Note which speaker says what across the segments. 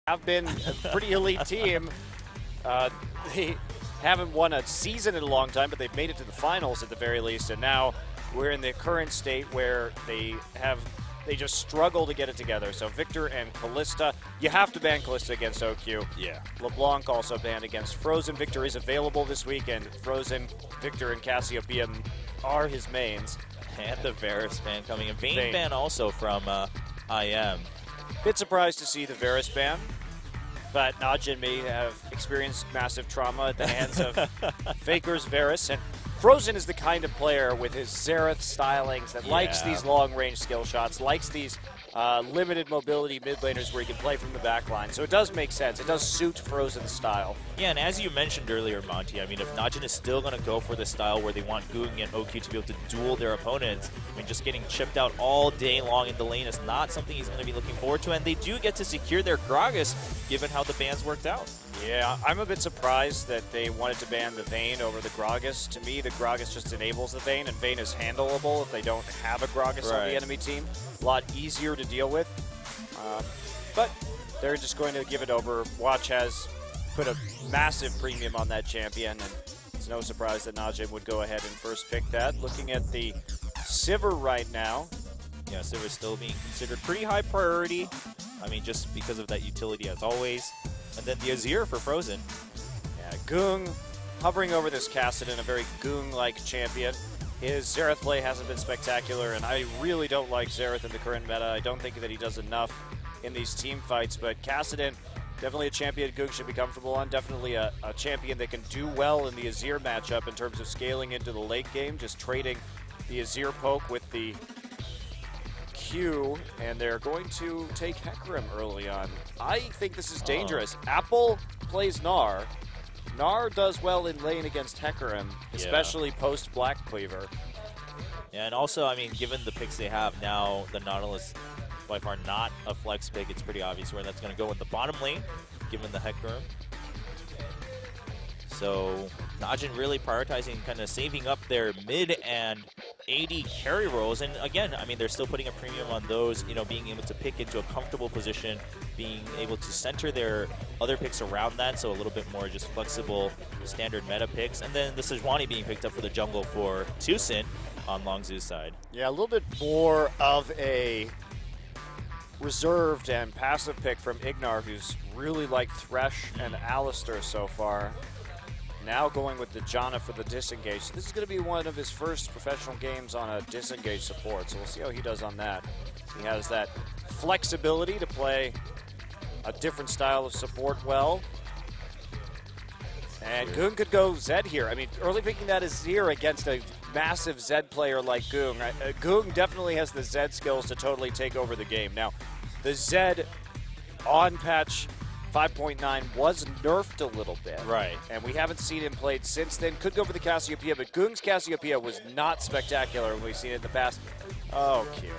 Speaker 1: have been a pretty elite team. They haven't won a season in a long time, but they've made it to the finals at the very least, and now we're in the current state where they just struggle to get it together. So Victor and Kalista, you have to ban Kalista against OQ.
Speaker 2: Yeah.
Speaker 1: LeBlanc also banned against Frozen. Victor is available this weekend. Frozen, Victor, and Cassiopeia are his mains.
Speaker 2: And the Varus ban coming in. Vayne ban also from IM.
Speaker 1: Bit surprised to see the Varus ban, but Najin may have experienced massive trauma at the hands of Faker's Varus. And Frozen is the kind of player with his Xerath stylings that likes these long-range skill shots, likes these limited mobility mid laners where he can play from the back line. So it does make sense. It does suit Frozen's style.
Speaker 2: Yeah, and as you mentioned earlier, Monty, I mean, if Najin is still going to go for the style where they want Goong and OQ to be able to duel their opponents, I mean, just getting chipped out all day long in the lane is not something he's going to be looking forward to, and they do get to secure their Gragas given how the bans worked out.
Speaker 1: Yeah, I'm a bit surprised that they wanted to ban the Vayne over the Gragas. To me, the Gragas just enables the Vayne, and Vayne is handleable if they don't have a Gragas on the enemy team. A lot easier to deal with. But they're just going to give it over. Watch has put a massive premium on that champion, and it's no surprise that Najin would go ahead and first pick that. Looking at the Sivir right now.
Speaker 2: Yeah, Sivir's still being considered pretty high priority. I mean, just because of that utility as always. And then the Azir for Frozen.
Speaker 1: Yeah, Goong hovering over this Kassadin, a very Goong-like champion. His Xerath play hasn't been spectacular, and I really don't like Xerath in the current meta. I don't think that he does enough in these team fights, but Kassadin, definitely a champion Goong should be comfortable on. Definitely a champion that can do well in the Azir matchup in terms of scaling into the late game, just trading the Azir poke with the Q, and they're going to take Hecarim early on. I think this is dangerous. Apple plays Gnar. Gnar does well in lane against Hecarim, especially post Black Cleaver.
Speaker 2: Yeah, and also, I mean, given the picks they have now, the Nautilus by far not a flex pick. It's pretty obvious where that's going to go in the bottom lane, given the Hecarim. So Najin really prioritizing kind of saving up their mid and AD carry roles. And again, I mean, they're still putting a premium on those, you know, being able to pick into a comfortable position, being able to center their other picks around that. So a little bit more just flexible standard meta picks. And then the Sejuani being picked up for the jungle for Tucson on Longzhu's side.
Speaker 1: Yeah, a little bit more of a reserved and passive pick from Ignar, who's really liked Thresh and Alistar so far. Now going with the Janna for the disengage. This is going to be one of his first professional games on a disengage support, so we'll see how he does on that. He has that flexibility to play a different style of support well. And Goong could go Zed here. I mean, early picking that Azir against a massive Zed player like Goong. Goong definitely has the Zed skills to totally take over the game. Now, the Zed on patch 5.9 was nerfed a little bit.
Speaker 2: Right.
Speaker 1: And we haven't seen him played since then. Could go for the Cassiopeia, but Goong's Cassiopeia was not spectacular when we've seen it in the past. Oh, Q.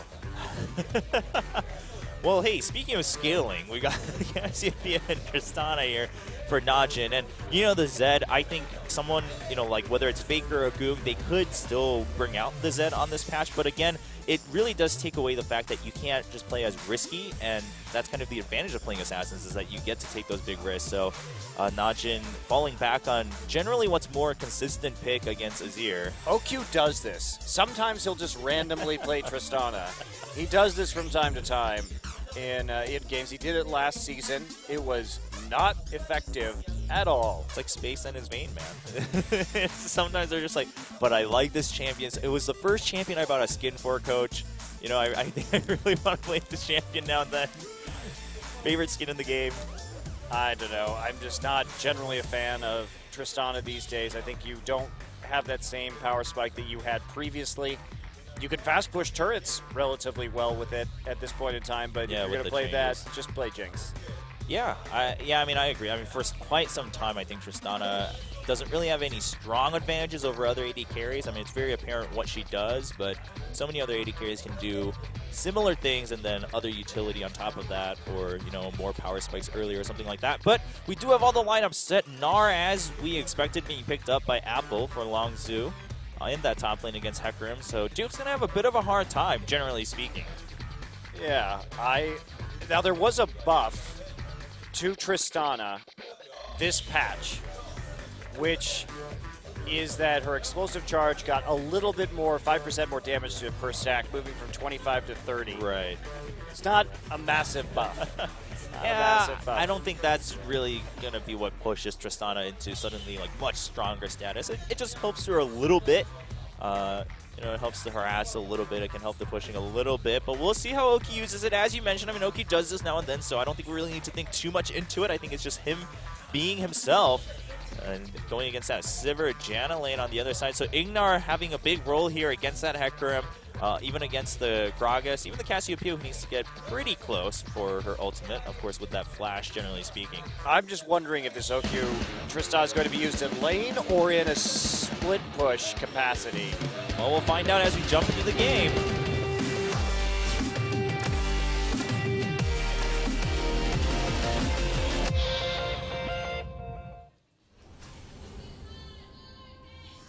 Speaker 2: Well, hey, speaking of scaling, we got Cassiopeia and Tristana here for Najin. And, you know, the Zed, I think someone, you know, like whether it's Faker or Goong, they could still bring out the Zed on this patch. But again, it really does take away the fact that you can't just play as risky, and that's kind of the advantage of playing Assassins, is that you get to take those big risks. So Najin falling back on generally what's more consistent pick against Azir.
Speaker 1: OQ does this. Sometimes he'll just randomly play Tristana. He does this from time to time in games. He did it last season. It was not effective at all.
Speaker 2: It's like space on his vein, man. Sometimes they're just like, but I like this champion. It was the first champion I bought a skin for, coach. You know, I think I really want to play this champion now and then. Favorite skin in the game.
Speaker 1: I don't know. I'm just not generally a fan of Tristana these days. I think you don't have that same power spike that you had previously. You can fast push turrets relatively well with it at this point in time, but if you're going to play that, just play Jinx.
Speaker 2: Yeah, I mean, I agree. I mean, for quite some time, I think Tristana doesn't really have any strong advantages over other AD carries. I mean, it's very apparent what she does, but so many other AD carries can do similar things and then other utility on top of that, or, you know, more power spikes earlier or something like that. But we do have all the lineups set. Gnar, as we expected, being picked up by Apple for Longzhu in that top lane against Hecarim. So Duke's going to have a bit of a hard time, generally speaking.
Speaker 1: Yeah, now there was a buff to Tristana this patch, which is that her explosive charge got a little bit more, 5% more damage to it per stack, moving from 25 to 30.
Speaker 2: Right.
Speaker 1: It's not a massive buff.
Speaker 2: Yeah, I don't think that's really going to be what pushes Tristana into suddenly like much stronger status. It just helps her a little bit. You know, it helps to harass a little bit. It can help the pushing a little bit, but we'll see how Oki uses it. As you mentioned, I mean, Oki does this now and then, so I don't think we really need to think too much into it. I think it's just him being himself and going against that Sivir Janna lane on the other side. So Ignar having a big role here against that Hecarim, even against the Gragas, even the Cassiopeia, who needs to get pretty close for her ultimate, of course, with that flash, generally speaking.
Speaker 1: I'm just wondering if this OQ Tristana is going to be used in lane or in a split push capacity.
Speaker 2: Well, we'll find out as we jump into the game.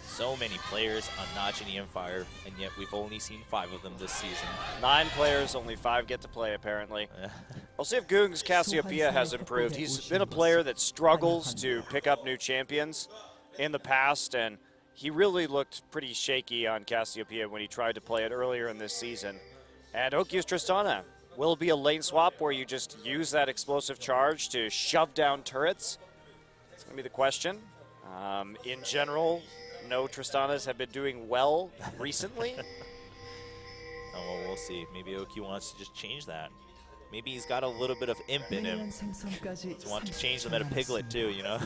Speaker 2: So many players on Najin e-mFire, and yet we've only seen 5 of them this season.
Speaker 1: 9 players, only 5 get to play, apparently. We'll see if Goong's Cassiopeia has improved. He's been a player that struggles to pick up new champions in the past, and he really looked pretty shaky on Cassiopeia when he tried to play it earlier in this season. And OQ's Tristana. Will it be a lane swap where you just use that explosive charge to shove down turrets? It's going to be the question. In general, no Tristanas have been doing well recently.
Speaker 2: Oh, well, we'll see. Maybe Oki wants to just change that. Maybe he's got a little bit of imp in him to want to change the meta Piglet too, you know?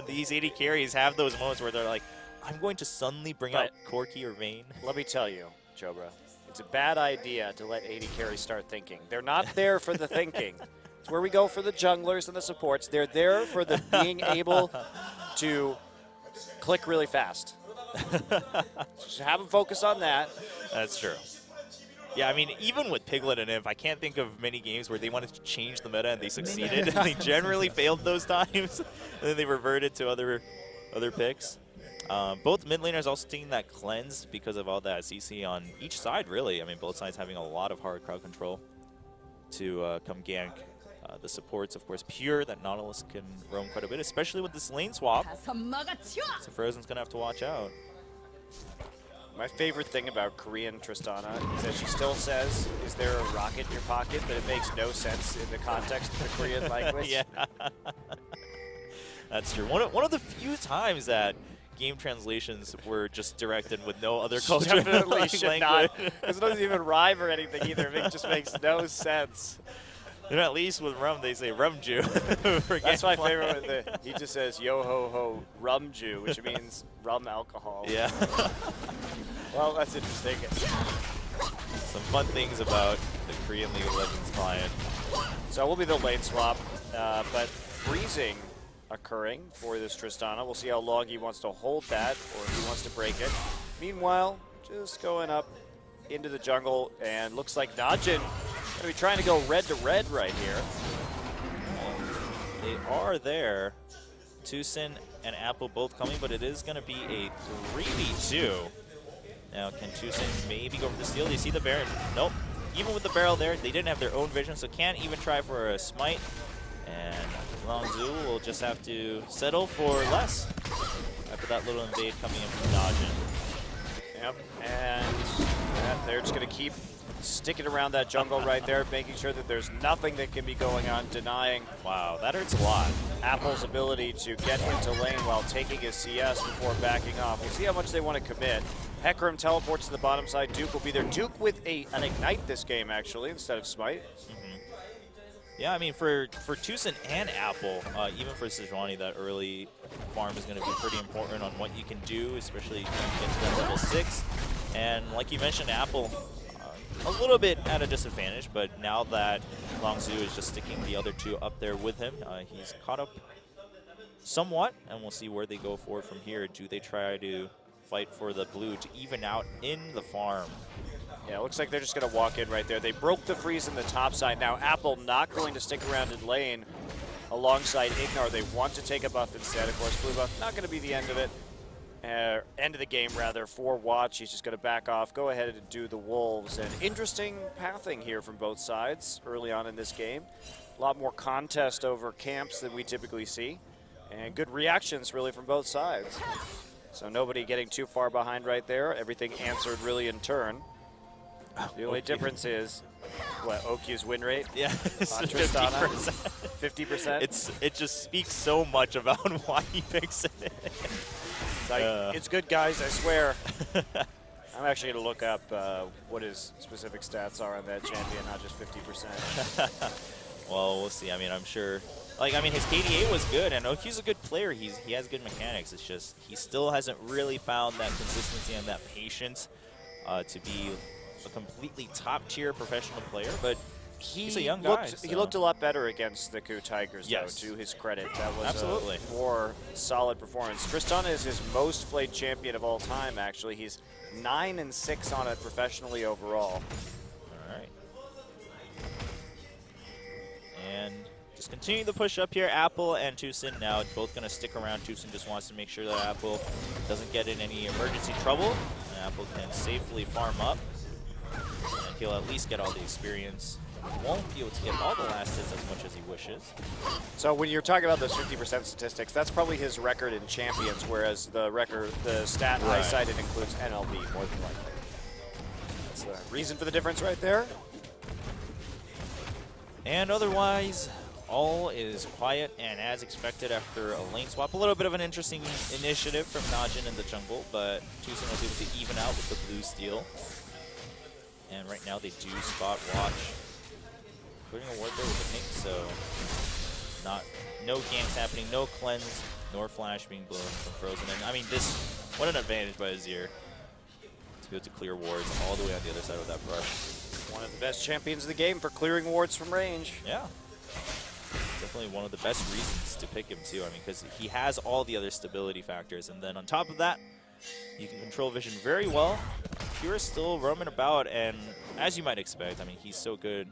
Speaker 2: These AD carries have those moments where they're like, I'm going to suddenly bring out Corki or Vayne.
Speaker 1: Let me tell you, Chobra, it's a bad idea to let AD carries start thinking. They're not there for the thinking. It's where we go for the junglers and the supports. They're there for the being able to click really fast. Just have them focus on that.
Speaker 2: That's true. Yeah, I mean, even with Piglet and Imp, I can't think of many games where they wanted to change the meta and they succeeded. They generally failed those times, and then they reverted to other picks. Both mid laners also taking that cleanse because of all that CC on each side, really. I mean, both sides having a lot of hard crowd control to come gank. The supports, of course, pure that Nautilus can roam quite a bit, especially with this lane swap. So Frozen's going to have to watch out.
Speaker 1: My favorite thing about Korean Tristana is that she still says, is there a rocket in your pocket? But it makes no sense in the context of the Korean language.
Speaker 2: Yeah. That's true. One of the few times that game translations were just directed with no other culture.
Speaker 1: Definitely should not. Because it doesn't even rhyme or anything either. It just makes no sense.
Speaker 2: And at least with rum, they say rumju.
Speaker 1: That's my favorite one. He just says yo ho ho rumju, which means rum alcohol.
Speaker 2: Yeah.
Speaker 1: Well, that's interesting.
Speaker 2: Some fun things about the Korean League of Legends client.
Speaker 1: So we'll be the lane swap, but freezing occurring for this Tristana. We'll see how long he wants to hold that or if he wants to break it. Meanwhile, just going up into the jungle, and looks like Najin going to be trying to go red to red right here.
Speaker 2: They are there. Tucson and Apple both coming, but it is going to be a 3v2. Now, can Tucson maybe go for the steal? Do you see the Baron? Nope. Even with the barrel there, they didn't have their own vision, so can't even try for a smite. And Longzhu will just have to settle for less after that little invade coming in from Najin.
Speaker 1: Yep, and they're just going to keep sticking around that jungle right there, making sure that there's nothing that can be going on, denying,
Speaker 2: wow, that hurts a lot,
Speaker 1: Apple's ability to get into lane while taking his CS before backing off. We'll see how much they want to commit. Hecarim teleports to the bottom side. Duke will be there. Duke with an Ignite this game, actually, instead of Smite.
Speaker 2: Yeah, I mean, for Tucson and Apple, even for Sejuani, that early farm is going to be pretty important on what you can do, especially when you get to that level 6. And like you mentioned, Apple, a little bit at a disadvantage, but now that Longzhu is just sticking the other two up there with him, he's caught up somewhat, and we'll see where they go forward from here. Do they try to fight for the blue to even out in the farm?
Speaker 1: Yeah, it looks like they're just going to walk in right there. They broke the freeze in the top side. Now Apple not going to stick around in lane alongside Ignar. They want to take a buff instead. Of course, blue buff not going to be the end of it. end of the game rather for Watch. He's just going to back off, go ahead and do the Wolves. And interesting pathing here from both sides early on in this game. A lot more contest over camps than we typically see. And good reactions really from both sides. So nobody getting too far behind right there. Everything answered really in turn. The only difference is, what, OQ's win rate?
Speaker 2: Yeah,
Speaker 1: on Tristana? 50%?
Speaker 2: It just speaks so much about why he picks it.
Speaker 1: It's good, guys, I swear. I'm actually going to look up what his specific stats are on that champion, not just 50%.
Speaker 2: Well, we'll see. I mean, I'm sure. Like, I mean, his KDA was good, and OQ's a good player. He has good mechanics. It's just he still hasn't really found that consistency and that patience to be a completely top-tier professional player. But he's a young guy.
Speaker 1: He looked a lot better against the Ku Tigers,
Speaker 2: yes,
Speaker 1: though, to his credit. That was
Speaker 2: absolutely
Speaker 1: a more solid performance. Tristana is his most played champion of all time, actually. He's 9-6 on it professionally overall.
Speaker 2: All right. And just continue the push up here. Apple and Tucson now both going to stick around. Tucson just wants to make sure that Apple doesn't get in any emergency trouble. And Apple can safely farm up. And he'll at least get all the experience. Won't be able to get all the last hits as much as he wishes.
Speaker 1: So when you're talking about those 50% statistics, that's probably his record in champions, whereas the stat I cited includes NLB more than likely. That's the reason for the difference right there. And
Speaker 2: otherwise, all is quiet and as expected after a lane swap. A little bit of an interesting initiative from Najin in the jungle, but Tucson was able to even out with the blue steal. And right now they do spot Watch. Putting a ward there with the pink, so no ganks happening, no cleanse, nor flash being blown from Frozen. And I mean, what an advantage by Azir to be able to clear wards all the way on the other side of that brush.
Speaker 1: One of the best champions of the game for clearing wards from range.
Speaker 2: Yeah. Definitely one of the best reasons to pick him too. I mean, because he has all the other stability factors, and then on top of that, you can control vision very well. Pure is still roaming about, and as you might expect, I mean, he's so good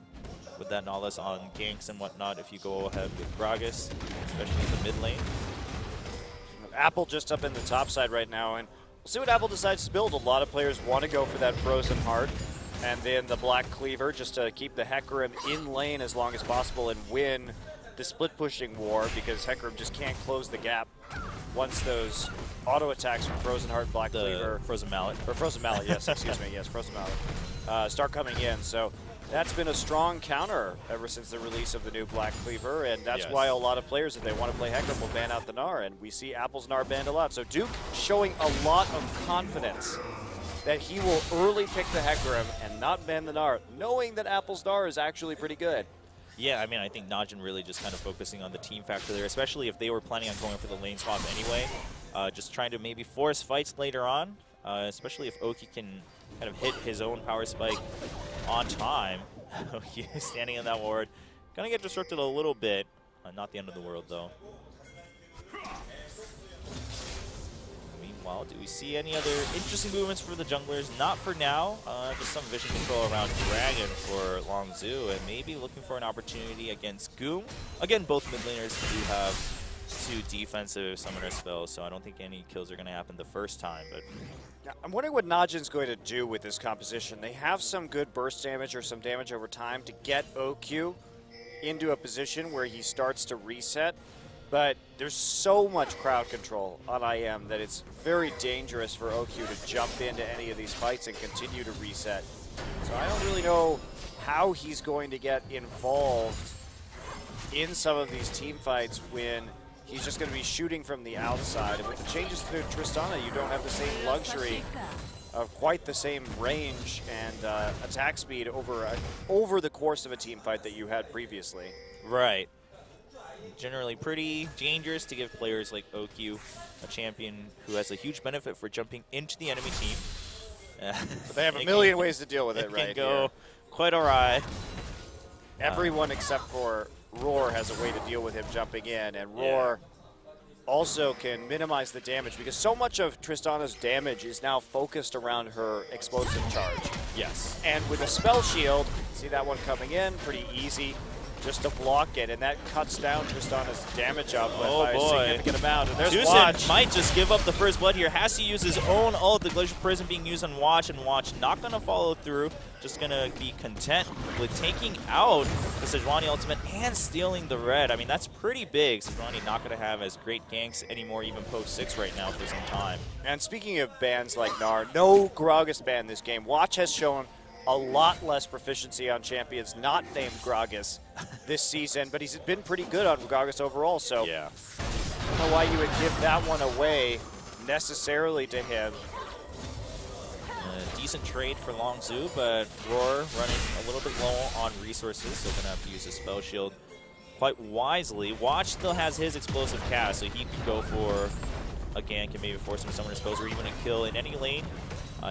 Speaker 2: with that knowledge on ganks and whatnot if you go ahead with Gragas, especially in the mid lane.
Speaker 1: Apple just up in the top side right now, and we'll see what Apple decides to build. A lot of players want to go for that Frozen Heart, and then the Black Cleaver just to keep the Hecarim in lane as long as possible and win the split pushing war, because Hecarim just can't close the gap once those auto attacks from Frozen Heart and Black Cleaver.
Speaker 2: Frozen Mallet.
Speaker 1: Or Frozen Mallet, yes, excuse me, yes, Frozen Mallet. Start coming in. So that's been a strong counter ever since the release of the new Black Cleaver, and that's why a lot of players, if they want to play Hecarim, will ban out the Gnar, and we see Apple's Gnar banned a lot. So Duke showing a lot of confidence that he will early pick the Hecarim and not ban the Gnar, knowing that Apple's Gnar is actually pretty good.
Speaker 2: Yeah, I mean, I think Najin really just kind of focusing on the team factor there, especially if they were planning on going for the lane swap anyway. Just trying to maybe force fights later on, especially if Oki can kind of hit his own power spike on time. Oki standing in that ward. Gonna get disrupted a little bit. Not the end of the world, though. Meanwhile, do we see any other interesting movements for the junglers? Not for now. Just some vision control around Dragon for Longzhu, and maybe looking for an opportunity against Goom. Again, both mid laners do have 2 defensive summoner spells, so I don't think any kills are going to happen the first time. But
Speaker 1: I'm wondering what Najin's going to do with this composition. They have some good burst damage or some damage over time to get OQ into a position where he starts to reset. But there's so much crowd control on IM that it's very dangerous for OQ to jump into any of these fights and continue to reset. So I don't really know how he's going to get involved in some of these team fights when he's just going to be shooting from the outside. And with the changes to Tristana, you don't have the same luxury of quite the same range and attack speed over the course of a team fight that you had previously.
Speaker 2: Right. Generally pretty dangerous to give players like OQ a champion who has a huge benefit for jumping into the enemy team.
Speaker 1: But they have a million ways to deal with it, right?
Speaker 2: It can go quite awry.
Speaker 1: Everyone except for Roar has a way to deal with him jumping in, and Roar also can minimize the damage because so much of Tristana's damage is now focused around her explosive charge.
Speaker 2: Yes.
Speaker 1: And with a spell shield, see that one coming in, pretty easy. just to block it, and that cuts down Tristana's damage output by
Speaker 2: boy.
Speaker 1: a significant amount. And there's
Speaker 2: Tucson
Speaker 1: Watch.
Speaker 2: might just give up the first blood here. Has to use his own ult. The Glacial Prison being used on Watch, and Watch not going to follow through. Just going to be content with taking out the Sejuani ultimate and stealing the red. I mean, that's pretty big. Sejuani not going to have as great ganks anymore, even post 6 right now for some time.
Speaker 1: And speaking of bans like Gnar, no Gragas ban this game. Watch has shown a lot less proficiency on champions not named Gragas this season, but he's been pretty good on Gragas overall, so
Speaker 2: yeah.
Speaker 1: I don't know why you would give that one away necessarily to him.
Speaker 2: A decent trade for Longzhu, but Roar running a little bit low on resources, so going to have to use his spell shield quite wisely. Watch still has his explosive cast, so he could go for a gank and maybe force him to summon expose or even a kill in any lane.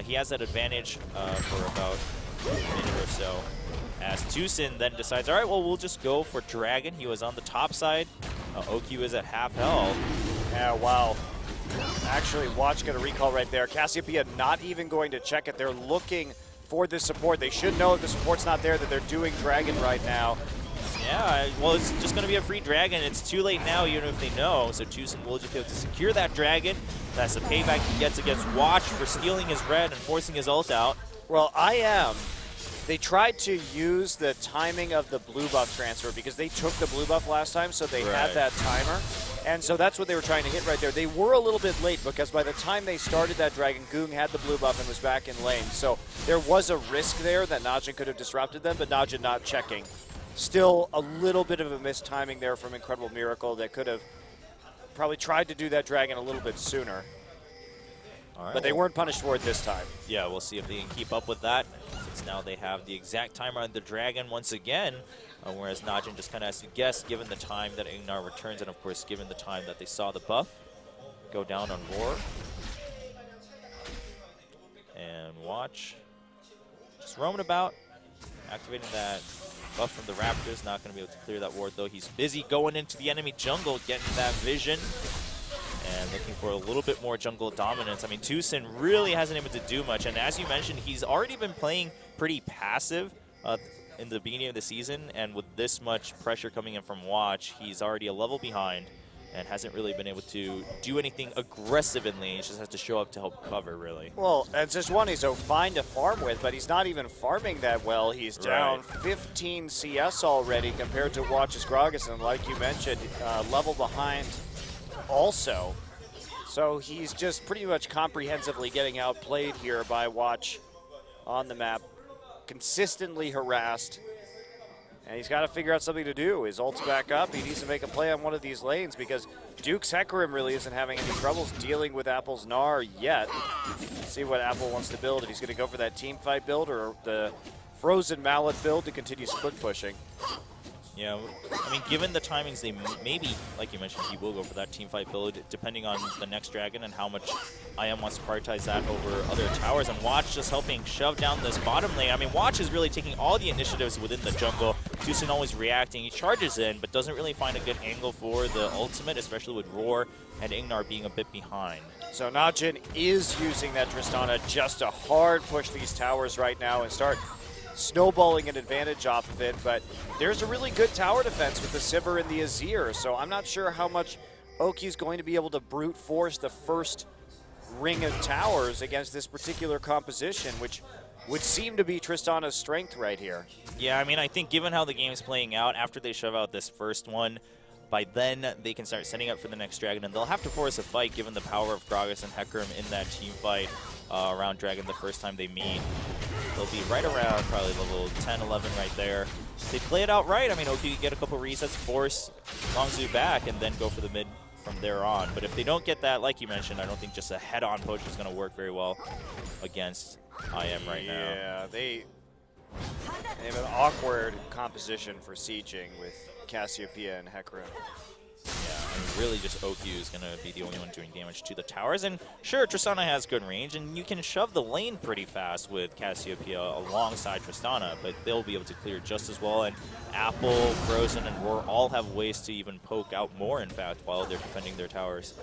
Speaker 2: He has that advantage for about a minute or so, as Tucson then decides, all right, well, we'll just go for Dragon. He was on the top side. OQ is at half health.
Speaker 1: Yeah, wow. Actually, Watch got a recall right there. Cassiopeia not even going to check it. They're looking for this support. They should know if the support's not there that they're doing Dragon right now.
Speaker 2: Yeah, well, it's just going to be a free Dragon. It's too late now, even if they know. So Tucson will just be able to secure that Dragon. That's the payback he gets against Watch for stealing his red and forcing his ult out.
Speaker 1: Well, they tried to use the timing of the blue buff transfer because they took the blue buff last time, so they had that timer. And so that's what they were trying to hit right there. They were a little bit late because by the time they started that Dragon, Goong had the blue buff and was back in lane. So there was a risk there that Najin could have disrupted them, but Najin not checking. Still a little bit of a missed timing there from Incredible Miracle that could have probably tried to do that Dragon a little bit sooner. All right, but they weren't punished for it this time.
Speaker 2: Yeah, we'll see if they can keep up with that, since now they have the exact timer on the Dragon once again, whereas Najin just kind of has to guess given the time that Ignar returns and, of course, given the time that they saw the buff go down on Roar. And Watch just roaming about, activating that buff from the Raptors. Not going to be able to clear that ward, though. He's busy going into the enemy jungle, getting that vision, and looking for a little bit more jungle dominance. I mean, Tucson really hasn't been able to do much, and as you mentioned, he's already been playing pretty passive in the beginning of the season, and with this much pressure coming in from Watch, he's already a level behind and hasn't really been able to do anything aggressive in lane. He just has to show up to help cover, really.
Speaker 1: Well, and Sejuani's so fine to farm with, but he's not even farming that well. He's down 15 CS already compared to Watch's Gragas, and like you mentioned, level behind also. So he's just pretty much comprehensively getting outplayed here by Watch on the map. Consistently harassed. And he's got to figure out something to do. His ult's back up. He needs to make a play on one of these lanes because Duke's Hecarim really isn't having any troubles dealing with Apple's Gnar yet. See what Apple wants to build. If he's going to go for that team fight build or the Frozen Mallet build to continue split pushing.
Speaker 2: Yeah, I mean, given the timings, they maybe, like you mentioned, he will go for that team fight build, depending on the next Dragon and how much IM wants to prioritize that over other towers. And Watch just helping shove down this bottom lane. I mean, Watch is really taking all the initiatives within the jungle. Tucson always reacting. He charges in, but doesn't really find a good angle for the ultimate, especially with Roar and Ignar being a bit behind.
Speaker 1: So Najin is using that Tristana just to hard push these towers right now and start snowballing an advantage off of it, but there's a really good tower defense with the Sivir and the Azir, so I'm not sure how much Oki's going to be able to brute force the first ring of towers against this particular composition, which would seem to be Tristana's strength right here.
Speaker 2: Yeah, I mean, I think given how the game's playing out, after they shove out this first one, by then they can start setting up for the next Dragon, and they'll have to force a fight given the power of Gragas and Hecarim in that team fight around Dragon the first time they meet. They'll be right around probably level 10, 11 right there. They play it out right. I mean, Oki get a couple resets, force Longzhu back, and then go for the mid from there on. But if they don't get that, like you mentioned, I don't think just a head-on push is going to work very well against IM right now.
Speaker 1: Yeah, they have an awkward composition for sieging with Cassiopeia and Hecarim.
Speaker 2: Yeah, I mean, really just OQ is going to be the only one doing damage to the towers. And sure, Tristana has good range, and you can shove the lane pretty fast with Cassiopeia alongside Tristana, but they'll be able to clear just as well. And Apple, Frozen, and Roar all have ways to even poke out more, in fact, while they're defending their towers.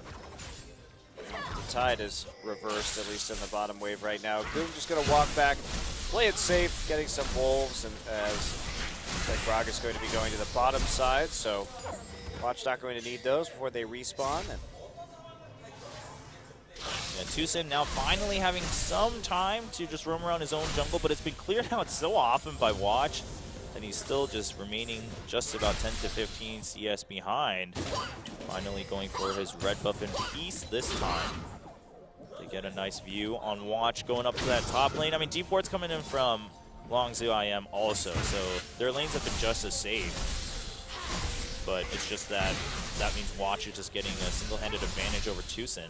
Speaker 1: The tide is reversed, at least in the bottom wave right now. Goom just going to walk back, play it safe, getting some wolves, and as Looks like Grog is going to be going to the bottom side, so Watch not going to need those before they respawn. And
Speaker 2: yeah, TUSIN now finally having some time to just roam around his own jungle, but it's been cleared out so often by Watch, and he's still just remaining just about 10 to 15 CS behind. Finally going for his red buff in peace this time. They get a nice view on Watch going up to that top lane. I mean, deep ward's coming in from Longzhu IM also, so their lanes have been just as safe. But it's just that means Watch is just getting a single-handed advantage over TUSIN.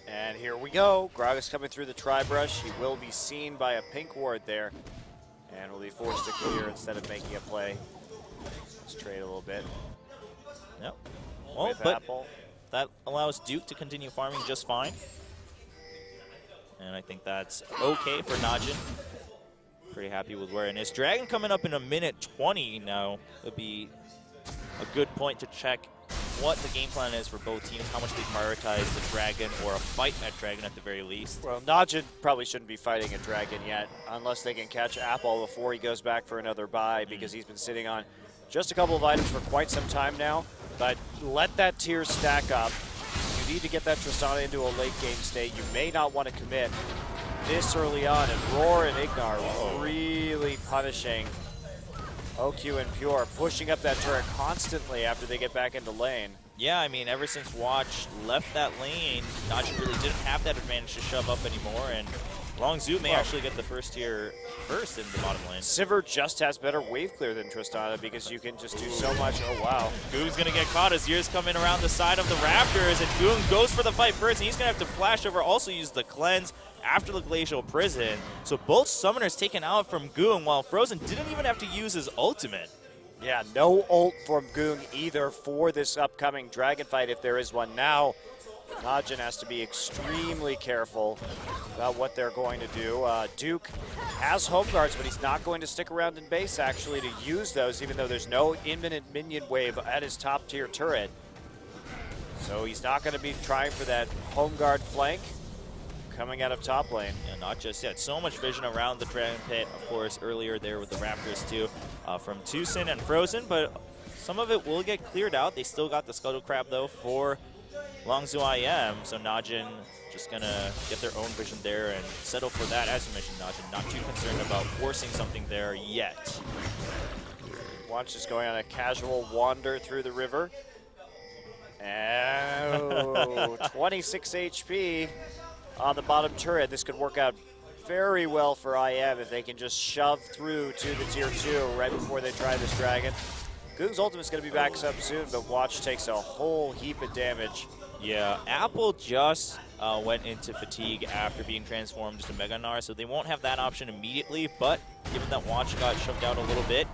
Speaker 1: And here we go. Grog is coming through the tri-brush. He will be seen by a pink ward there and will be forced to clear instead of making a play. Let's trade a little bit.
Speaker 2: Yep. Well,
Speaker 1: with
Speaker 2: but
Speaker 1: Apple.
Speaker 2: That allows Duke to continue farming just fine. And I think that's okay for Najin. Pretty happy with where it is. Dragon coming up in a minute 20 now. Would be a good point to check what the game plan is for both teams, how much they prioritize the Dragon or a fight at Dragon at the very least.
Speaker 1: Well, Najin probably shouldn't be fighting a Dragon yet unless they can catch Apple before he goes back for another buy because he's been sitting on just a couple of items for quite some time now. But let that tier stack up. You need to get that Tristana into a late game state. You may not want to commit this early on, and Roar and Ignar really punishing OQ and Pure, pushing up that turret constantly after they get back into lane.
Speaker 2: Yeah, I mean, ever since Watch left that lane, Najin really didn't have that advantage to shove up anymore, and Longzhu may actually get the first tier first in the bottom lane.
Speaker 1: Sivir just has better wave clear than Tristana because you can just do so much. Oh, wow.
Speaker 2: Goong's going to get caught as Year's coming around the side of the Raptors, and Goong goes for the fight first, and he's going to have to flash over, also use the cleanse after the Glacial Prison. So both summoners taken out from Goong, while Frozen didn't even have to use his ultimate.
Speaker 1: Yeah, no ult from Goong either for this upcoming Dragon fight if there is one now. Najin has to be extremely careful about what they're going to do. Duke has home guards, but he's not going to stick around in base actually to use those, even though there's no imminent minion wave at his top tier turret. So he's not going to be trying for that home guard flank coming out of top lane.
Speaker 2: Yeah, not just yet. So much vision around the Dragon Pit, of course, earlier there with the Raptors too, from TUSIN and Frozen, but some of it will get cleared out. They still got the Scuttle Crab though for Longzhu IM, so Najin just gonna get their own vision there and settle for that. As you mentioned, Najin not too concerned about forcing something there yet.
Speaker 1: Watch just going on a casual wander through the river. Oh, 26 HP on the bottom turret. This could work out very well for IM if they can just shove through to the tier 2 right before they try this Dragon. Goong's ultimate's gonna be back up soon, but Watch takes a whole heap of damage.
Speaker 2: Yeah, Apple just went into fatigue after being transformed to Mega Gnar, so they won't have that option immediately, but given that Watch got shoved out a little bit,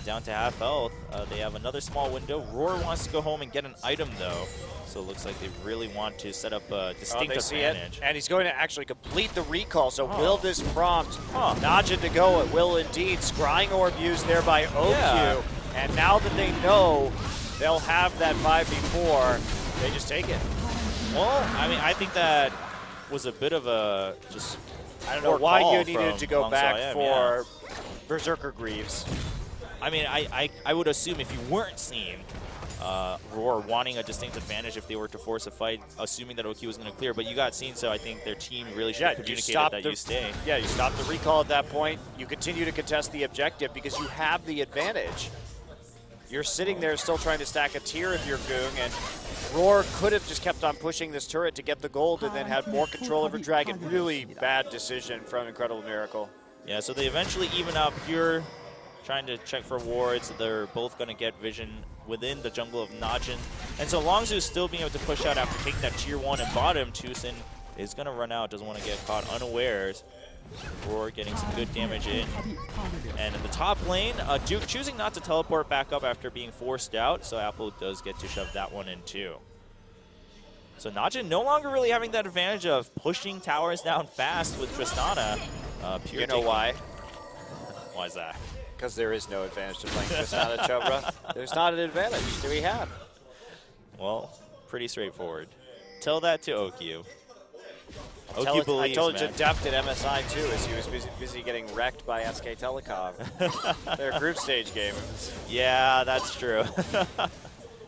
Speaker 2: down to half health, they have another small window. Roar wants to go home and get an item though, so it looks like they really want to set up a distinct advantage.
Speaker 1: And he's going to actually complete the recall, so will this prompt Najin to go? It will indeed. Scrying Orb used there by OQ. Yeah. And now that they know they'll have that 5v4, they just take it.
Speaker 2: Well, I mean, I think that was a bit of a just.
Speaker 1: I don't know why you needed to go back for Berserker Greaves.
Speaker 2: I mean, I would assume if you weren't seeing Roar wanting a distinct advantage if they were to force a fight, assuming that OQ was going to clear, but you got seen, so I think their team really should have communicated that you stay.
Speaker 1: Yeah, you stop the recall at that point. You continue to contest the objective because you have the advantage. You're sitting there still trying to stack a tier if you're Goong, and Roar could have just kept on pushing this turret to get the gold and then had more control over Dragon. Really bad decision from Incredible Miracle.
Speaker 2: Yeah, so they eventually even out Pure, trying to check for wards. They're both going to get vision within the jungle of Najin. And so Longzhu still being able to push out after taking that tier 1 and bottom. TUSIN is going to run out, doesn't want to get caught unawares. Roar getting some good damage in. And in the top lane, Duke choosing not to teleport back up after being forced out, so Apple does get to shove that one in too. So Najin no longer really having that advantage of pushing towers down fast with Tristana. Pure
Speaker 1: you know why?
Speaker 2: Why is that?
Speaker 1: Because there is no advantage to playing Tristana, Chobra. There's not an advantage to be had.
Speaker 2: Well, pretty straightforward. Tell that to OQ. believes,
Speaker 1: I told you
Speaker 2: man.
Speaker 1: Def did MSI too, as he was busy getting wrecked by SKTelecom. Their group stage game.
Speaker 2: Yeah, that's true.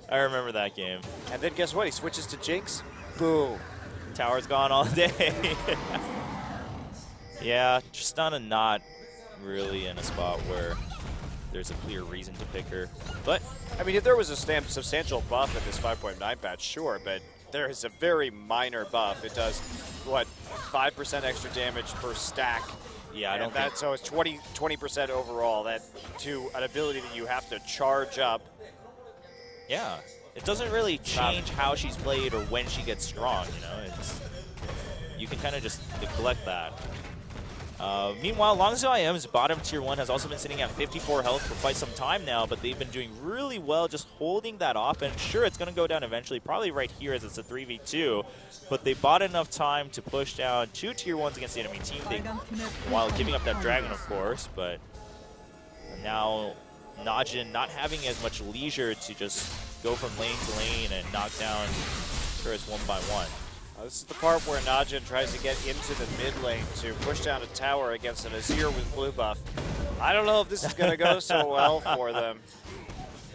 Speaker 2: I remember that game.
Speaker 1: And then guess what? He switches to Jinx. Boom.
Speaker 2: Tower's gone all day. Yeah, Tristana not really in a spot where there's a clear reason to pick her. But
Speaker 1: I mean, if there was a substantial buff at this 5.9 patch, sure, but there is a very minor buff. It does, what, 5% extra damage per stack.
Speaker 2: Yeah, I don't think
Speaker 1: so. It's 20% overall. That to an ability that you have to charge up.
Speaker 2: Yeah, it doesn't really change how she's played or when she gets strong. You know, it's you can kind of just neglect that. Meanwhile, Longzhu IM's bottom tier 1 has also been sitting at 54 health for quite some time now, but they've been doing really well just holding that off. And sure, it's going to go down eventually, probably right here as it's a 3v2, but they bought enough time to push down 2 tier 1s against the enemy team, while giving up that dragon, of course. But now Najin not having as much leisure to just go from lane to lane and knock down turrets one by one.
Speaker 1: This is the part where Najin tries to get into the mid lane to push down a tower against an Azir with blue buff. I don't know if this is going to go so well for them.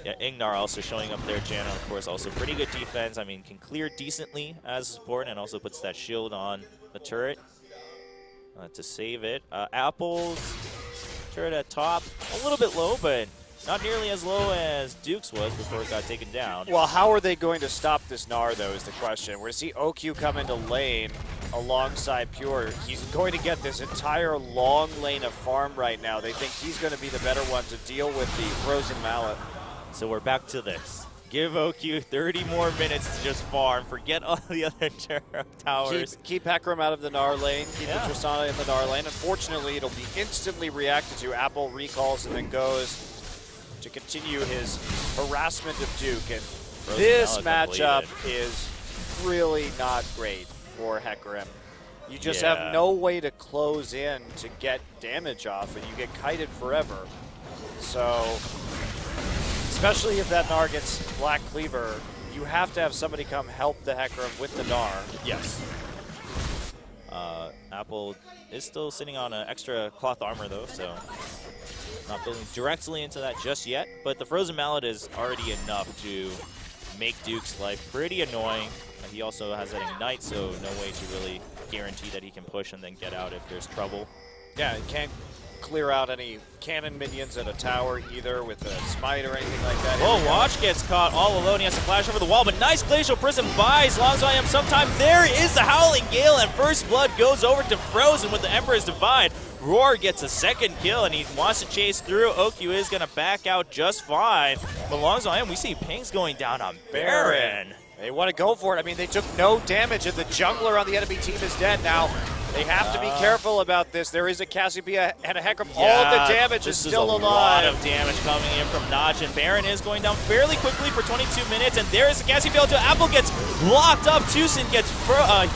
Speaker 2: Yeah, Ignar also showing up there. Janna, of course, also pretty good defense. I mean, can clear decently as a support and also puts that shield on the turret to save it. Apple's turret at top, a little bit low, but not nearly as low as Duke's was before it got taken down.
Speaker 1: Well, how are they going to stop this Gnar, though, is the question. We're going to see OQ come into lane alongside Pure. He's going to get this entire long lane of farm right now. They think he's going to be the better one to deal with the Frozen Mallet.
Speaker 2: So we're back to this. Give OQ 30 more minutes to just farm. Forget all the other towers.
Speaker 1: Keep Hecarim out of the Gnar lane. Keep the Tristana in the Gnar lane. Unfortunately, it'll be instantly reacted to. Apple recalls and then goes to continue his harassment of Duke. And this matchup is really not great for Hecarim. You just have no way to close in to get damage off, and you get kited forever. So, especially if that Gnar gets Black Cleaver, you have to have somebody come help the Hecarim with the Gnar.
Speaker 2: Yes. Apple is still sitting on an extra cloth armor, though, so not building directly into that just yet. But the Frozen Mallet is already enough to make Duke's life pretty annoying. He also has that Ignite, so no way to really guarantee that he can push and then get out if there's trouble.
Speaker 1: Yeah, he can't clear out any cannon minions at a tower either with a smite or anything like that.
Speaker 2: Oh, Watch gets caught all alone. He has to flash over the wall, but nice Glacial Prism buys Longzhu IM sometime. There is the Howling Gale, and First Blood goes over to Frozen with the Emperor's Divide. Roar gets a second kill, and he wants to chase through. OQ is going to back out just fine. But Longzhu IM, we see pings going down on Baron.
Speaker 1: They want to go for it. I mean, they took no damage, and the jungler on the enemy team is dead now. They have to be careful about this. There is a Cassiopeia and a Hecarim. All the damage is still alive.
Speaker 2: This is a lot of damage coming in from Najin. Baron is going down fairly quickly for 22 minutes, and there is a Cassiopeia. Apple gets locked up. Tucson gets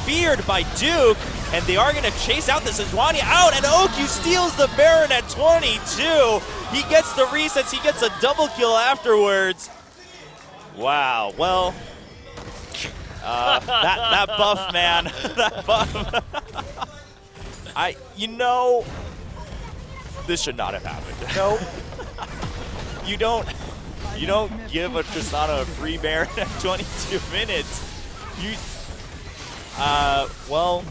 Speaker 2: feared by Duke, and they are going to chase out the Sejuani out, and OQ steals the Baron at 22. He gets the resets. He gets a double kill afterwards. Wow. Well, that buff, man. That buff. You know, this should not have happened.
Speaker 1: Nope.
Speaker 2: You don't give a Tristana a free Baron at 22 minutes. Well,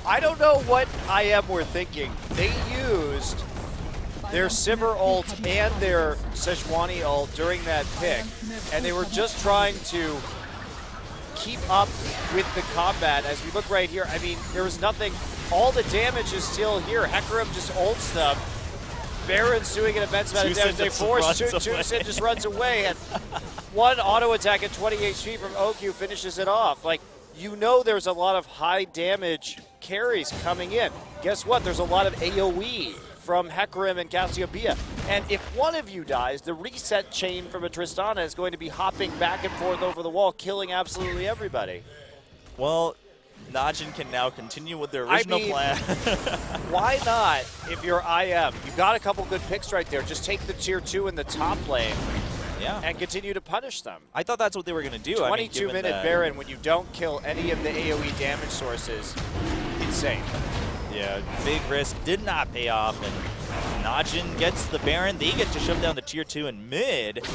Speaker 1: I don't know what IM were thinking. They used their Sivir ult and their Sejuani ult during that pick, and they were just trying to keep up with the combat. As we look right here, I mean, there was nothing. All the damage is still here. Hecarim just ults them. Baron's doing an immense amount of damage. They force Tucson just runs away, and one auto attack at 20 HP from OQ finishes it off. Like, you know there's a lot of high damage carries coming in. Guess what? There's a lot of AoE from Hecarim and Cassiopeia. And if one of you dies, the reset chain from a Tristana is going to be hopping back and forth over the wall, killing absolutely everybody.
Speaker 2: Well, Najin can now continue with their original plan.
Speaker 1: Why not, if you're IM? You've got a couple good picks right there. Just take the tier 2 in the top lane.
Speaker 2: Yeah.
Speaker 1: and continue to punish them.
Speaker 2: I thought that's what they were going to do.
Speaker 1: 22-minute Baron when you don't kill any of the AoE damage sources, insane.
Speaker 2: Yeah, big risk, did not pay off, and Najin gets the Baron. They get to shove down the tier 2 in mid,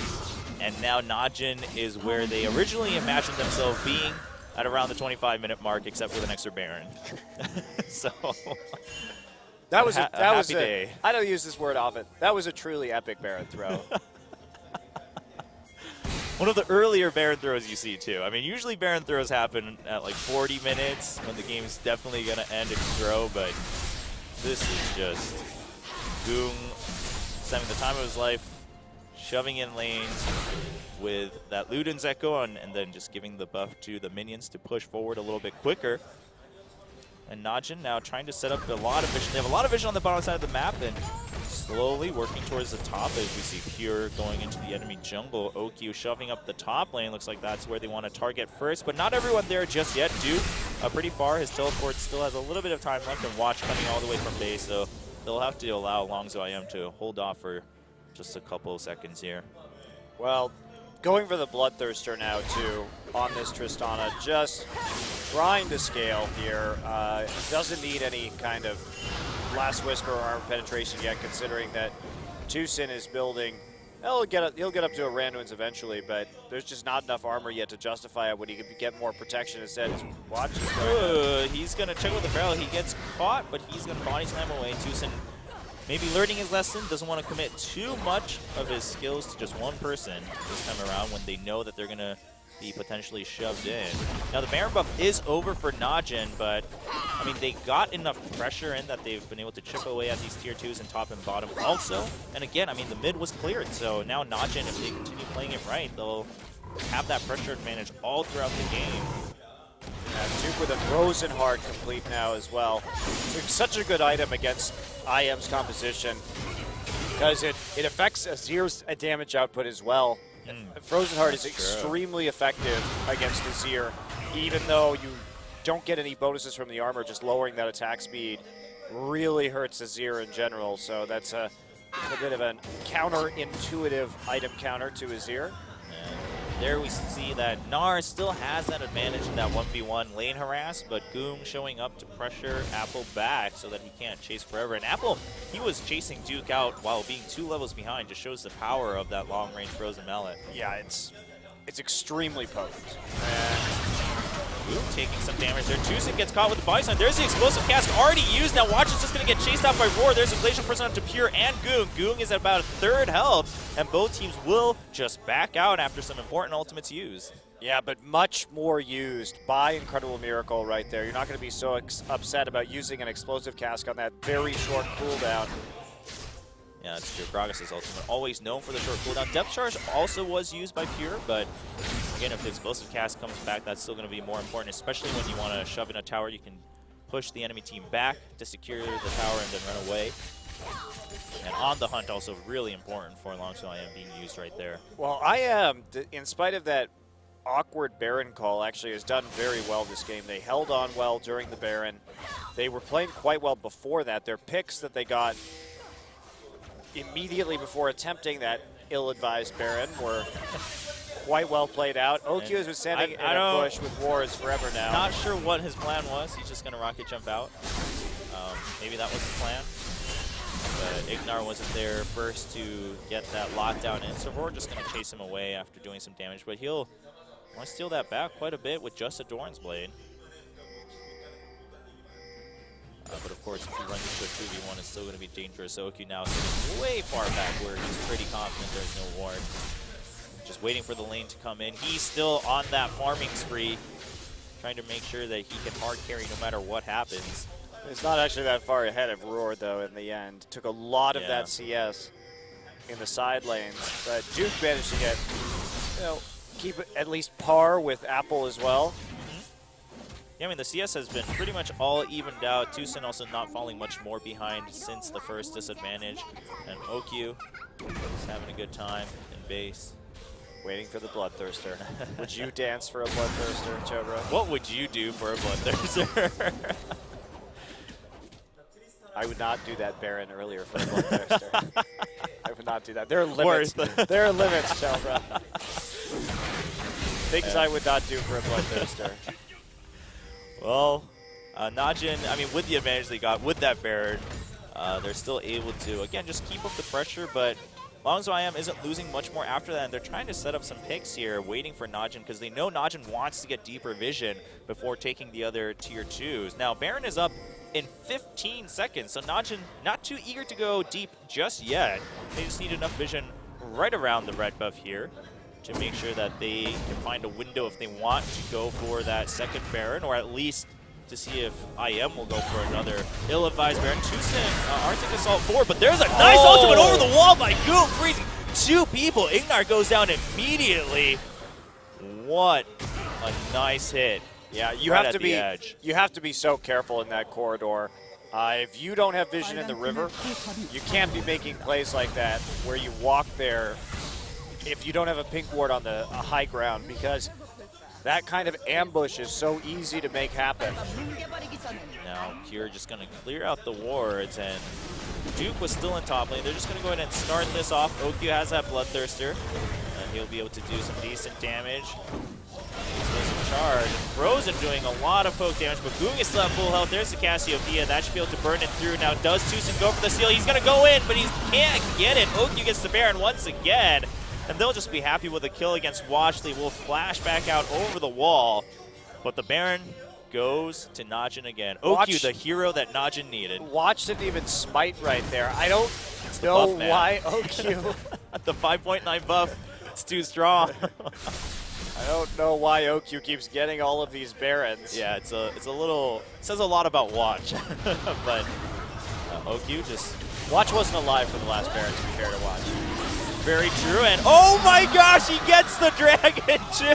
Speaker 2: and now Najin is where they originally imagined themselves being at around the 25-minute mark, except with an extra Baron. So
Speaker 1: that was a
Speaker 2: happy day.
Speaker 1: I don't use this word often. That was a truly epic Baron throw.
Speaker 2: One of the earlier Baron throws you see, too. I mean, usually Baron throws happen at like 40 minutes when the game is definitely going to end if you throw, but this is just Goong having the time of his life, shoving in lanes with that Luden's Echo, and then just giving the buff to the minions to push forward a little bit quicker. And Najin now trying to set up a lot of vision. They have a lot of vision on the bottom side of the map, and slowly working towards the top as we see Pure going into the enemy jungle. OQ shoving up the top lane. Looks like that's where they want to target first, but not everyone there just yet. Duke pretty far. His teleport still has a little bit of time left, and Watch coming all the way from base, so they'll have to allow Longzhu IM to hold off for just a couple of seconds here.
Speaker 1: Well, going for the Bloodthirster now, too, on this Tristana. Just trying to scale here. Doesn't need any kind of Last Whisper or armor penetration yet, considering that Tucson is building. He'll get up to a Randuin's eventually, but there's just not enough armor yet to justify it when he could get more protection. Instead, Watch.
Speaker 2: He's going to check with the barrel. He gets caught, but he's going to body slam away. Tucson maybe learning his lesson, doesn't want to commit too much of his skills to just one person this time around when they know that they're going to be potentially shoved in. Now the Baron buff is over for Najin, but I mean they got enough pressure in that they've been able to chip away at these tier 2s in top and bottom also. And again, I mean the mid was cleared, so now Najin, if they continue playing it right, they'll have that pressure advantage all throughout the game.
Speaker 1: Duke with a Frozen Heart complete now as well. It's such a good item against IM's composition because it affects Azir's damage output as well. Frozen Heart is extremely effective against Azir, even though you don't get any bonuses from the armor. Just lowering that attack speed really hurts Azir in general, so that's a bit of a counterintuitive item counter to Azir.
Speaker 2: There we see that Gnar still has that advantage in that 1v1 lane harass, but Goong showing up to pressure Apple back so that he can't chase forever. And Apple, he was chasing Duke out while being 2 levels behind. Just shows the power of that long-range Frozen Mallet.
Speaker 1: Yeah, it's extremely potent.
Speaker 2: Goong taking some damage there. Tucson gets caught with the body slam. There's the explosive cast already used. Now Watch is just going to get chased out by Roar. There's a Glacial Person up to Pure and Goong. Goong is at about 1/3 health, and both teams will just back out after some important ultimates used.
Speaker 1: Yeah, but much more used by Incredible Miracle right there. You're not going to be so upset about using an explosive cask on that very short cooldown.
Speaker 2: Yeah, that's true. Gragas' ultimate, always known for the short cooldown. Depth Charge also was used by Pure, but again, if the explosive cast comes back, that's still going to be more important, especially when you want to shove in a tower. You can push the enemy team back to secure the tower and then run away. And on the hunt also really important for Longzhu IM being used right there.
Speaker 1: Well, IM, in spite of that awkward Baron call, actually has done very well this game. They held on well during the Baron. They were playing quite well before that. Their picks that they got immediately before attempting that ill-advised Baron were quite well played out. OQ has been standing in a bush with Wars forever now.
Speaker 2: Not sure what his plan was. He's just going to rocket jump out. Maybe that was the plan. But Ignar wasn't there first to get that lockdown in, so Roar just going to chase him away after doing some damage. But he'll want to steal that back quite a bit with just a Doran's Blade. But of course, if you run into a 2v1, it's still going to be dangerous. So OQ now sitting way far back where he's pretty confident there's no ward. Just waiting for the lane to come in. He's still on that farming spree, trying to make sure that he can hard carry no matter what happens.
Speaker 1: It's not actually that far ahead of Roar, though, in the end. Took a lot of that CS in the side lanes. But Duke managed to get, keep it at least par with Apple as well.
Speaker 2: Yeah, I mean, the CS has been pretty much all evened out. Tucson also not falling much more behind since the first disadvantage. And OQ is having a good time in base.
Speaker 1: Waiting for the Bloodthirster. Would you dance for a Bloodthirster, Chobra?
Speaker 2: What would you do for a Bloodthirster?
Speaker 1: I would not do that Baron earlier for a Bloodthirster. I would not do that. There are limits. There are limits, Shelbra. Things I would not do for a Bloodthirster.
Speaker 2: Well, Najin, I mean, with the advantage they got with that Baron, they're still able to, again, just keep up the pressure, but Longzhu isn't losing much more after that, and they're trying to set up some picks here, waiting for Najin, because they know Najin wants to get deeper vision before taking the other tier 2s. Now, Baron is up in 15 seconds, so Najin not too eager to go deep just yet. They just need enough vision right around the red buff here to make sure that they can find a window if they want to go for that second Baron, or at least to see if IM will go for another ill-advised Baron. Tucson, Arctic Assault forward, but there's a nice ultimate over the wall by Goom, freezing 2 people. Ignar goes down immediately. What a nice hit.
Speaker 1: Yeah, you
Speaker 2: right
Speaker 1: have to be
Speaker 2: edge.
Speaker 1: You have to be so careful in that corridor. If you don't have vision in the river, you can't be making plays like that where you walk there if you don't have a pink ward on the high ground, because that kind of ambush is so easy to make happen.
Speaker 2: Now, Pure just going to clear out the wards, and Duke was still in top lane. They're just going to go ahead and start this off. Okyu has that Bloodthirster, and he'll be able to do some decent damage. Some charge. Frozen doing a lot of poke damage, but Goong is still at full health. There's the Cassiopeia. That should be able to burn it through. Now, does Tucson go for the steal? He's going to go in, but he can't get it. Okyu gets the Baron once again. And they'll just be happy with a kill against Watch. They will flash back out over the wall. But the Baron goes to Najin again. Okyu, the hero that Najin needed.
Speaker 1: Watch didn't even smite right there. I don't know why Okyu.
Speaker 2: The 5.9 buff, it's too strong.
Speaker 1: I don't know why Okyu keeps getting all of these Barons.
Speaker 2: Yeah, it's a little, it says a lot about Watch. But Okyu just...
Speaker 1: Watch wasn't alive for the last Baron, to be fair to Watch.
Speaker 2: Very true, and oh my gosh, he gets the Dragon too!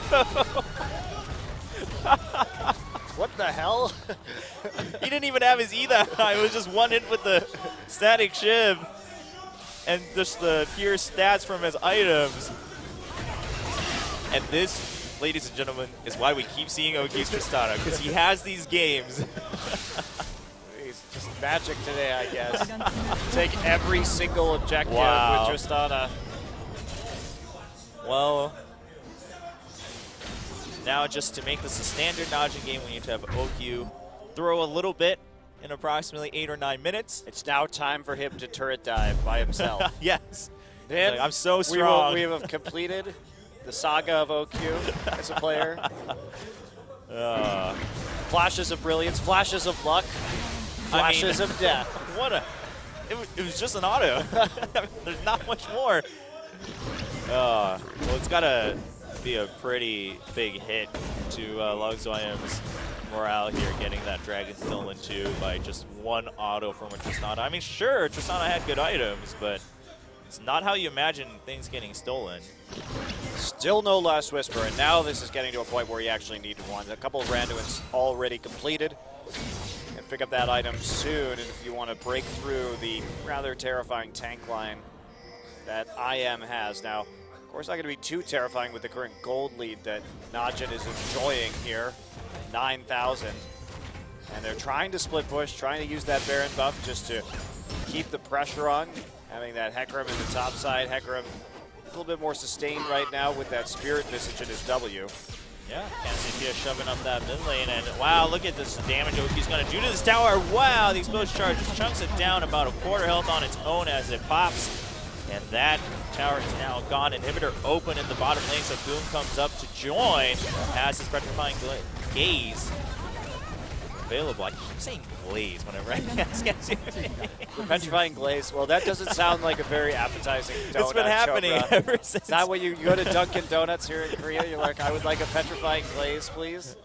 Speaker 1: What the hell?
Speaker 2: He didn't even have his either. It was just one hit with the static shiv, and just the pure stats from his items. And this, ladies and gentlemen, is why we keep seeing Okyu's Tristana, because he has these games.
Speaker 1: He's just magic today, I guess. Take every single objective with Tristana.
Speaker 2: Well, now just to make this a standard Najin game, we need to have Okyu throw a little bit in approximately 8 or 9 minutes.
Speaker 1: It's now time for him to turret dive by himself.
Speaker 2: Yes.
Speaker 1: Then
Speaker 2: like, I'm so strong.
Speaker 1: We have completed the saga of Okyu as a player. Flashes of brilliance, flashes of luck, flashes of death.
Speaker 2: What a... It was just an auto. There's not much more. Well, it's got to be a pretty big hit to Longzhu's morale here, getting that Dragon stolen too by just one auto from a Tristana. I mean, sure, Tristana had good items, but it's not how you imagine things getting stolen.
Speaker 1: Still no Last Whisper, and now this is getting to a point where you actually need one. A couple of Randuins already completed. And pick up that item soon, and if you want to break through the rather terrifying tank line that IM has. Now, of course, not going to be too terrifying with the current gold lead that Najin is enjoying here, 9,000. And they're trying to split push, trying to use that Baron buff just to keep the pressure on, having that Hecarim in the top side. Hecarim a little bit more sustained right now with that Spirit Visage in his W.
Speaker 2: Yeah, Cassiopeia shoving up that mid lane, and wow, look at this damage Okyu's going to do to this tower. Wow, the exposed charge just chunks it down about a quarter health on its own as it pops. And that tower is now gone. Inhibitor open in the bottom lane, so Boom comes up to join. Has his Petrifying Gaze available. I keep saying glaze whenever I ask you.
Speaker 1: Petrifying glaze. Well, that doesn't sound like a very appetizing donut.
Speaker 2: It's been happening ever since.
Speaker 1: Is that when you go to Dunkin' Donuts here in Korea? You're like, I would like a petrifying glaze, please?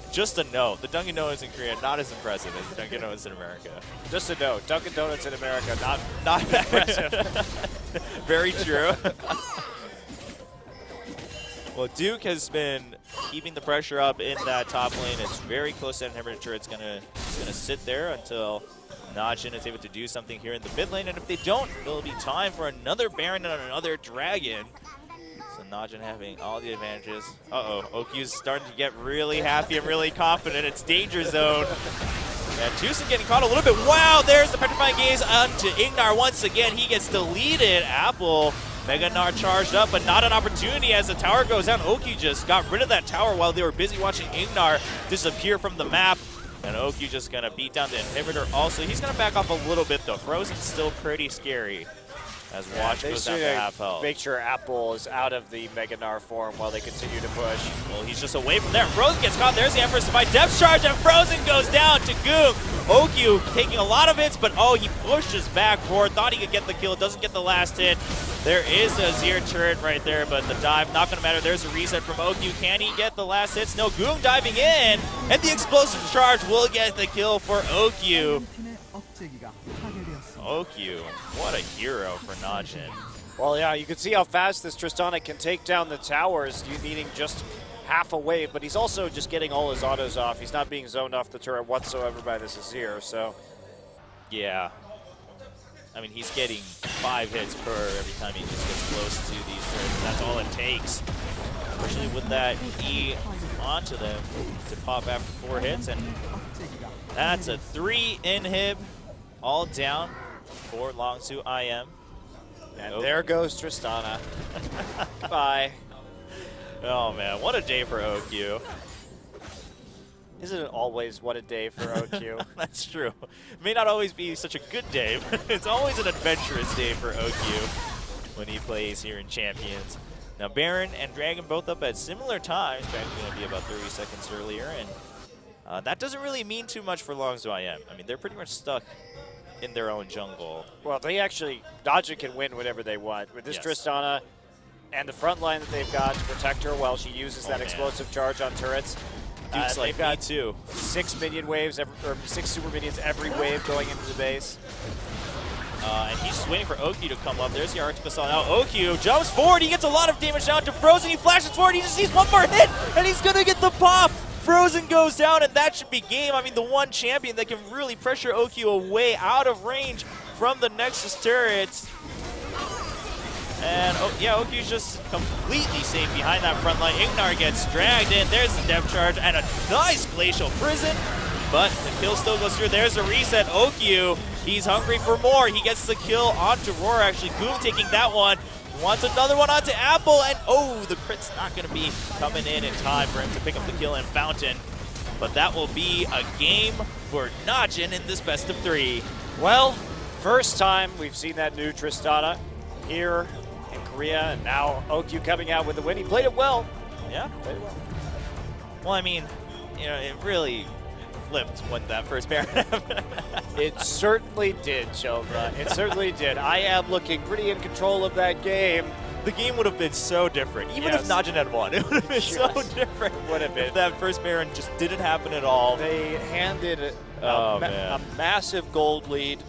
Speaker 2: Just a note, the Dunkin' Donuts in Korea not as impressive as the Dunkin' Donuts in America.
Speaker 1: Just a note, Dunkin' Donuts in America not impressive.
Speaker 2: Very true. Well, Duke has been keeping the pressure up in that top lane. It's very close to that inhibitor. It's gonna sit there until Najin is able to do something here in the mid lane, and if they don't, there'll be time for another Baron and another Dragon. So Najin having all the advantages. Uh-oh, Okyu's starting to get really happy and really confident. It's danger zone. And Tucson getting caught a little bit. Wow, there's the Petrifying Gaze onto Ignar once again. He gets deleted. Apple, Mega Gnar charged up, but not an opportunity as the tower goes down. Oki just got rid of that tower while they were busy watching Ignar disappear from the map. And Oki just going to beat down the inhibitor also. He's going to back off a little bit though. Frozen's still pretty scary as Watch goes down to half health.
Speaker 1: Make sure Apple is out of the Mega Gnar form while they continue to push.
Speaker 2: Well, he's just away from there. Frozen gets caught. There's the Empress to fight depth charge, and Frozen goes down to Goong. Okyu taking a lot of hits, but oh, he pushes back forward. Thought he could get the kill. Doesn't get the last hit. There is a Zir turret right there, but the dive not going to matter. There's a reset from Okyu. Can he get the last hits? No, Goong diving in, and the explosive charge will get the kill for Okyu. Okyu, what a hero for Najin.
Speaker 1: Well, yeah, you can see how fast this Tristana can take down the towers, needing just half a wave, but he's also just getting all his autos off. He's not being zoned off the turret whatsoever by this Azir, so.
Speaker 2: Yeah. I mean, he's getting 5 hits per every time he just gets close to these turrets. That's all it takes, especially with that E onto them to pop after 4 hits, and that's a 3 inhib, all down for Longzhu IM.
Speaker 1: And there goes Tristana. Bye.
Speaker 2: Oh man, what a day for OQ.
Speaker 1: Isn't it always what a day for OQ?
Speaker 2: That's true. It may not always be such a good day, but it's always an adventurous day for OQ when he plays here in Champions. Now Baron and Dragon both up at similar times. Dragon's going to be about 30 seconds earlier, and that doesn't really mean too much for Longzhu IM. I mean, they're pretty much stuck in their own jungle.
Speaker 1: Well, they actually, Najin can win whatever they want. With this Tristana and the front line that they've got to protect her while she uses that explosive charge on turrets.
Speaker 2: Duke's like,
Speaker 1: they've got
Speaker 2: me too.
Speaker 1: 6 minion waves, or 6 super minions every wave going into the base.
Speaker 2: And he's just waiting for Okyu to come up. There's the Arctic Assault. Now Okyu jumps forward. He gets a lot of damage down to Frozen. He flashes forward. He just needs one more hit, and he's going to get the pop. Frozen goes down, and that should be game. I mean, the one champion that can really pressure Okyu away out of range from the Nexus turrets. And, yeah, Okyu's just completely safe behind that front line. Ignar gets dragged in. There's the depth charge and a nice Glacial Prison. But the kill still goes through. There's a reset. Okyu, he's hungry for more. He gets the kill onto Roar, actually. Goom taking that one. Wants another one onto Apple, and oh, the crit's not going to be coming in time for him to pick up the kill in Fountain. But that will be a game for Najin in this best of 3.
Speaker 1: Well, first time we've seen that new Tristana here in Korea, and now Okyu coming out with the win. He played it well.
Speaker 2: Yeah, played it well. Well, I mean, you know, it really flipped when that first Baron happened.
Speaker 1: It certainly did, Chova. It certainly did. I am looking pretty in control of that game.
Speaker 2: The game would have been so different. Even if Najin had won, it would have been so different.
Speaker 1: Would have been.
Speaker 2: If that first Baron just didn't happen at all.
Speaker 1: They handed a massive gold lead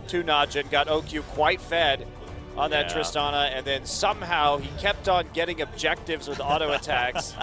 Speaker 1: to Najin, got Okyu quite fed on that Tristana, and then somehow he kept on getting objectives with auto attacks.